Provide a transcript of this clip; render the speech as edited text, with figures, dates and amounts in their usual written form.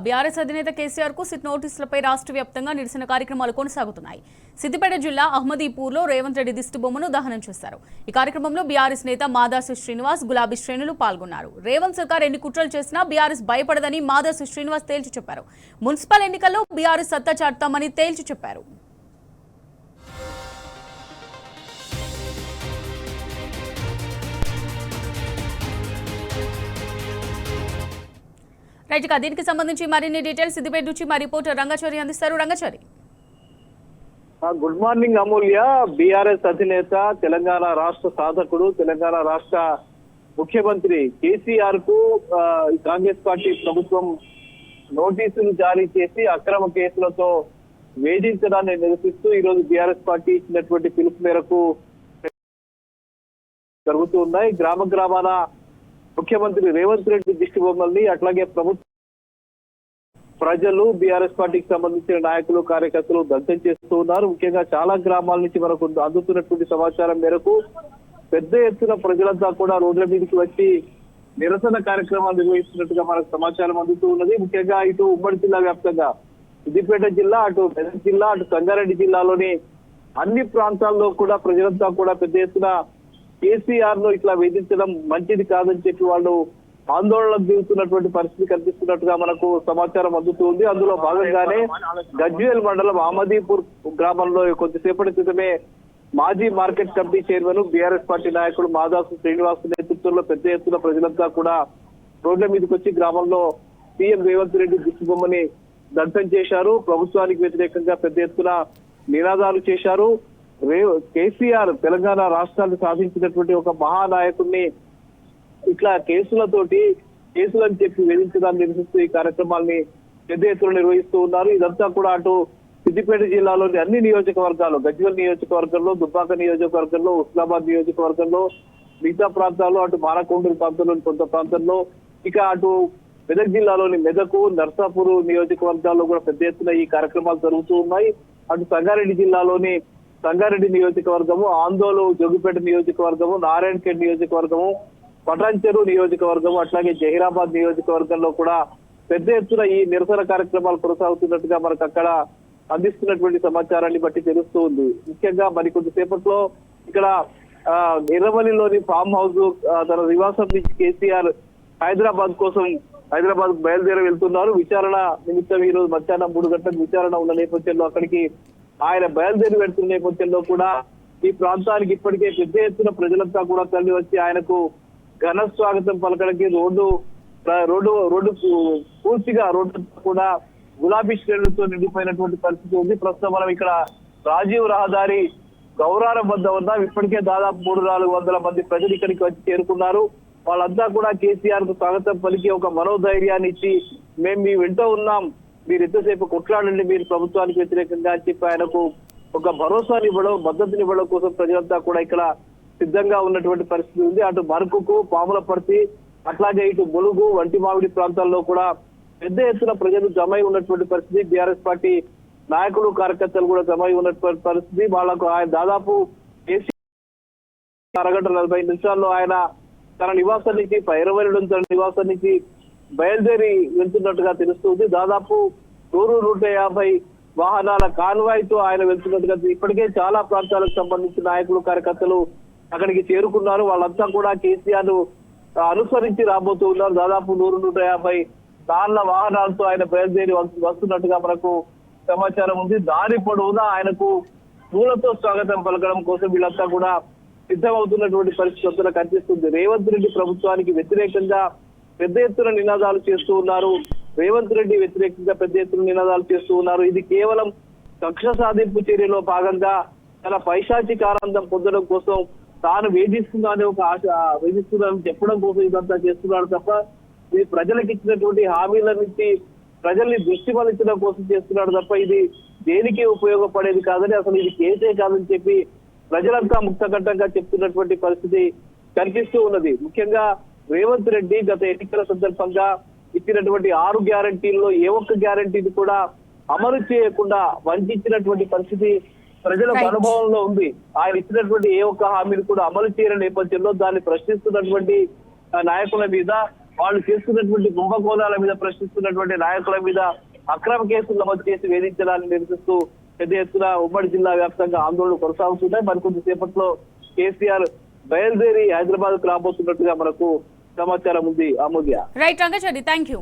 BRS అధినేత కేసీఆర్ కు SIT నోటీసులపై రాష్ట్ర వ్యాప్తంగా నిరసన కార్యక్రమాలు కొనసాగుతున్నాయి. సిద్దిపేట జిల్లా అహ్మదీపూర్లో రేవంత్ రెడ్డి దిష్టిబొమ్మను దహనం చేశారు. ఈ కార్యక్రమంలో బీఆర్ఎస్ నేత మాదాసు శ్రీనివాస్, గులాబీ శ్రేణులు పాల్గొన్నారు. రేవంత్ సర్కార్ ఎన్ని కుట్రలు చేసినా బీఆర్ఎస్ భయపడదని మాదాసు శ్రీనివాస్ తేల్చి చెప్పారు. మున్సిపల్ ఎన్నికల్లో బీఆర్ఎస్ సత్తా చాటుతామని తేల్చి చెప్పారు. రైట్, దీనికి సంబంధించి మరిన్ని డీటెయిల్స్ సిద్దిపేట నుంచి మా రిపోర్టర్ రంగచారి అందిస్తారు. రంగచారి, గుడ్ మార్నింగ్ అమూల్య. బీఆర్ఎస్ అధినేత, తెలంగాణ రాష్ట్ర సాధకుడు, తెలంగాణ రాష్ట్ర ముఖ్యమంత్రి కేసీఆర్ కు కాంగ్రెస్ పార్టీ ప్రభుత్వం నోటీసులు జారీ చేసి అక్రమ కేసులతో వేధించడాన్ని నిరసిస్తూ ఈ రోజు బీఆర్ఎస్ పార్టీ ఇచ్చినటువంటి పిలుపు మేరకు జరుగుతూ ఉన్నాయి. గ్రామ గ్రామాల ముఖ్యమంత్రి రేవంత్ రెడ్డి దిష్టి బొమ్మల్ని, అట్లాగే ప్రభుత్వ ప్రజలు, బీఆర్ఎస్ పార్టీకి సంబంధించిన నాయకులు, కార్యకర్తలు దగ్ధం చేస్తూ ఉన్నారు. ముఖ్యంగా చాలా గ్రామాల నుంచి మనకు అందుతున్నటువంటి సమాచారం మేరకు పెద్ద ఎత్తున ప్రజలంతా కూడా రోడ్ల మీదకి వచ్చి నిరసన కార్యక్రమాలు నిర్వహిస్తున్నట్టుగా మనకు సమాచారం అందుతూ ఉన్నది. ముఖ్యంగా ఇటు ఉమ్మడి జిల్లా వ్యాప్తంగా సిద్దిపేట జిల్లా, అటు మెదక్ జిల్లా, అటు సంగారెడ్డి జిల్లాలోని అన్ని ప్రాంతాల్లో కూడా ప్రజలంతా కూడా పెద్ద ఎత్తున కేసీఆర్ లో ఇట్లా వేధించడం మంచిది కాదని చెప్పి వాళ్ళు ఆందోళనకు దిగుతున్నటువంటి పరిస్థితి కనిపిస్తున్నట్టుగా మనకు సమాచారం అందుతుంది. అందులో భాగంగానే గజ్వేల్ మండలం అహ్మదీపూర్ గ్రామంలో కొద్దిసేపటి క్రితమే మాజీ market committee chairman, BRS party నాయకుడు మాదాసు శ్రీనివాస్ నేతృత్వంలో పెద్ద ఎత్తున ప్రజలంతా కూడా రోడ్ల మీదకి వచ్చి గ్రామంలో సీఎం రేవంత్ రెడ్డి దిష్టిబొమ్మని దగ్ధం చేశారు. ప్రభుత్వానికి వ్యతిరేకంగా పెద్ద ఎత్తున నినాదాలు చేశారు. కేసీఆర్ తెలంగాణ రాష్ట్రాన్ని సాధించినటువంటి ఒక మహానాయకుడిని ఇట్లా కేసులని చెప్పి వేధించడాన్ని నిరసిస్తూ ఈ కార్యక్రమాల్ని పెద్ద ఎత్తున నిర్వహిస్తూ ఉన్నారు. ఇదంతా కూడా అటు సిద్దిపేట జిల్లాలోని అన్ని నియోజకవర్గాలు, గజ్వేల్ నియోజకవర్గంలో, దుబ్బాక నియోజకవర్గంలో, హుస్నాబాద్ నియోజకవర్గంలో, మిగతా ప్రాంతాల్లో, అటు మానకొండూరు ప్రాంతంలోని కొంత ప్రాంతంలో, ఇక అటు మెదక్ జిల్లాలోని మెదకు, నర్సాపూర్ నియోజకవర్గాల్లో కూడా పెద్ద ఎత్తున ఈ కార్యక్రమాలు జరుగుతూ ఉన్నాయి. అటు సంగారెడ్డి జిల్లాలోని సంగారెడ్డి నియోజకవర్గము, ఆందోళన, జోగిపేట నియోజకవర్గము, నారాయణఖేడ్ నియోజకవర్గము, పటాన్చెరు నియోజకవర్గము, అట్లాగే జహీరాబాద్ నియోజకవర్గంలో కూడా పెద్ద ఎత్తున ఈ నిరసన కార్యక్రమాలు కొనసాగుతున్నట్టుగా మనకు అక్కడ అందిస్తున్నటువంటి సమాచారాన్ని బట్టి తెలుస్తూ ఉంది. ముఖ్యంగా మరికొద్ది సేపట్లో ఇక్కడ ఎర్రవల్లిలోని ఫామ్ హౌస్ తన నివాసం నుంచి కేసీఆర్ హైదరాబాద్ బయలుదేరి వెళ్తున్నారు. విచారణ నిమిత్తం ఈ రోజు మధ్యాహ్నం 3 గంటలకు విచారణ ఉన్న నేపథ్యంలో అక్కడికి ఆయన బయలుదేరి వెళ్తున్న నేపథ్యంలో కూడా ఈ ప్రాంతానికి ఇప్పటికే పెద్ద ఎత్తున ప్రజలంతా కూడా తరలి వచ్చి ఆయనకు ఘన స్వాగతం పలకడానికి రోడ్డు పూర్తిగా రోడ్డు కూడా గులాబీ శ్రేణులతో నిండిపోయినటువంటి పరిస్థితి ఉంది. ప్రస్తుతం మనం ఇక్కడ రాజీవ్ రహదారి గౌరారం వద్ద ఉన్నాం. ఇప్పటికే దాదాపు 300-400 మంది ప్రజలు ఇక్కడికి వచ్చి చేరుకున్నారు. వాళ్ళంతా కూడా కేసీఆర్ కు స్వాగతం పలికి ఒక మనోధైర్యాన్ని ఇచ్చి, మేము మీ వెంట ఉన్నాం, మీరు ఎంతసేపు కొట్లాడండి మీరు ప్రభుత్వానికి వ్యతిరేకంగా అని చెప్పి ఆయనకు ఒక భరోసాని ఇవ్వడం, మద్దతునివ్వడం కోసం ప్రజలంతా కూడా ఇక్కడ సిద్ధంగా ఉన్నటువంటి పరిస్థితి ఉంది. అటు మరకుకు, పాములపర్తి, అట్లాగే ఇటు ములుగు, వంటిమావిడి ప్రాంతాల్లో కూడా పెద్ద ఎత్తున ప్రజలు జమై ఉన్నటువంటి పరిస్థితి. బీఆర్ఎస్ పార్టీ నాయకులు, కార్యకర్తలు కూడా జమై ఉన్నటువంటి పరిస్థితి. వాళ్ళకు ఆయన దాదాపు అరగంట 40 నిమిషాల్లో ఆయన తన నివాసం నుంచి, ఎర్రవల్లిలోని తన నివాసం నుంచి బయలుదేరి వెళ్తున్నట్టుగా తెలుస్తుంది. దాదాపు 100-150 వాహనాల కాన్వాయ్ తో ఆయన వెళ్తున్నట్టుగా ఇప్పటికే చాలా ప్రాంతాలకు సంబంధించిన నాయకులు, కార్యకర్తలు అక్కడికి చేరుకున్నారు. వాళ్ళంతా కూడా కేసీఆర్ ను అనుసరించి రాబోతూ ఉన్నారు. దాదాపు 100-150 కార్ల వాహనాలతో ఆయన బయలుదేరి వస్తున్నట్టుగా మనకు సమాచారం ఉంది. దారి పొడవునా ఆయనకు పూలతో స్వాగతం పలకడం కోసం వీళ్ళంతా కూడా సిద్ధమవుతున్నటువంటి పరిస్థితి కనిపిస్తుంది. రేవంత్ రెడ్డి ప్రభుత్వానికి వ్యతిరేకంగా పెద్ద ఎత్తున నినాదాలు చేస్తూ ఉన్నారు. రేవంత్ రెడ్డి వ్యతిరేకంగా పెద్ద ఎత్తున నినాదాలు చేస్తూ ఉన్నారు. ఇది కేవలం కక్ష సాధింపు చర్యలో భాగంగా తన పైశాచిక ఆనందం పొందడం కోసం, తాను వేధిస్తున్నానని ఒక వేధిస్తున్నానని చెప్పడం కోసం ఇదంతా చేస్తున్నాడు తప్ప ఇది ప్రజలకు ఇచ్చినటువంటి హామీల నుంచి ప్రజల్ని దృష్టి మళ్లించడం కోసం చేస్తున్నాడు తప్ప ఇది దేనికి ఉపయోగపడేది కాదని, అసలు ఇది కేసే కాదని చెప్పి ప్రజలంతా ముక్తకంఠంగా చెప్తున్నటువంటి పరిస్థితి కనిపిస్తూ ఉన్నది. ముఖ్యంగా రేవంత్ రెడ్డి గత ఎన్నికల సందర్భంగా ఇచ్చినటువంటి 6 గ్యారంటీల్లో ఏ ఒక్క గ్యారంటీని కూడా అమలు చేయకుండా వంచినటువంటి పరిస్థితి ప్రజలకు అనుభవంలో ఉంది. ఆయన ఇచ్చినటువంటి ఏ ఒక్క హామీని కూడా అమలు చేయని నేపథ్యంలో దాన్ని ప్రశ్నిస్తున్నటువంటి నాయకుల మీద వాళ్ళు చేస్తున్నటువంటి కుంభకోణాల మీద ప్రశ్నిస్తున్నటువంటి నాయకుల మీద అక్రమ కేసులు నమోదు చేసి వేధించడాన్ని నిరసిస్తూ పెద్ద ఎత్తున ఉమ్మడి జిల్లా వ్యాప్తంగా ఆందోళనలు కొనసాగుతున్నాయి. మరికొద్ది సేపట్లో కేసీఆర్ బయలుదేరి హైదరాబాద్ కు రాబోతున్నట్టుగా మనకు సమాచారం ఉంది. Amulya. Right Rangachari, thank you.